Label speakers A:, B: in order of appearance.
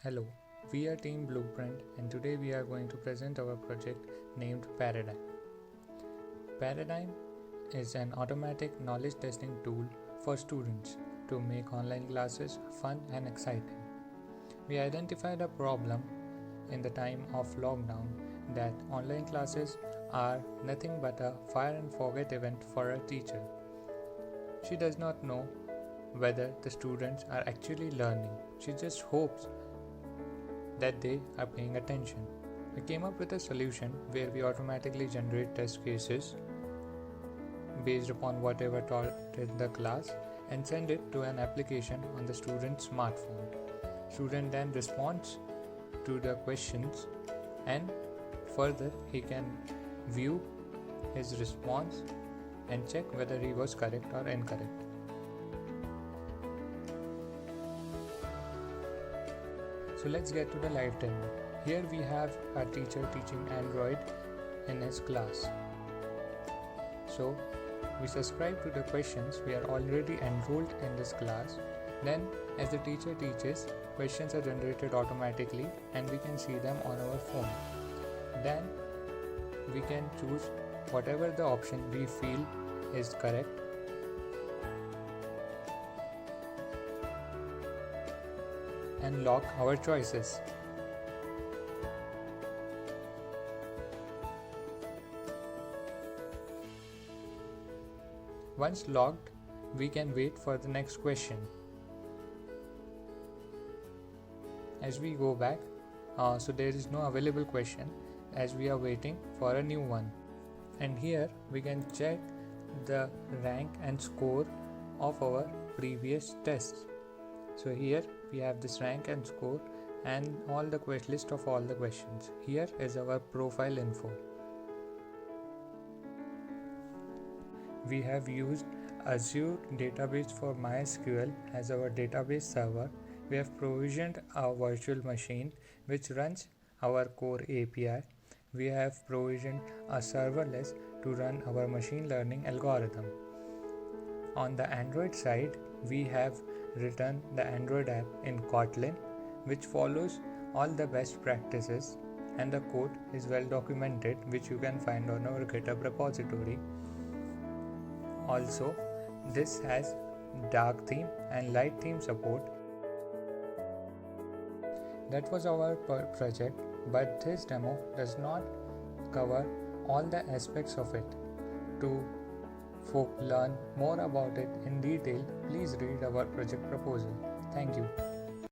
A: Hello, we are Team Blueprint and today we are going to present our project named Paradigm. Paradigm is an automatic knowledge testing tool for students to make online classes fun and exciting. We identified a problem in the time of lockdown that online classes are nothing but a fire and forget event for a teacher. She does not know whether the students are actually learning. She just hopes that they are paying attention. We came up with a solution where we automatically generate test cases based upon whatever taught in the class and send it to an application on the student's smartphone. Student then responds to the questions and further he can view his response and check whether he was correct or incorrect. So let's get to the live demo. Here we have a teacher teaching Android in his class. So we subscribe to the questions. We are already enrolled in this class. Then as the teacher teaches, questions are generated automatically and we can see them on our phone. Then we can choose whatever the option we feel is correct and lock our choices. Once logged, we can wait for the next question. As we go back, so there is no available question as we are waiting for a new one. And here we can check the rank and score of our previous tests. So here we have this rank and score and all the list of all the questions. Here is our profile info. We have used Azure database for MySQL as our database server. We have provisioned a virtual machine which runs our core API. We have provisioned a serverless to run our machine learning algorithm. On the Android side, we have written the Android app in Kotlin, which follows all the best practices, and the code is well documented, which you can find on our GitHub repository. Also, this has dark theme and light theme support. That was our project, but this demo does not cover all the aspects of it. To learn more about it in detail, please read our project proposal. Thank you.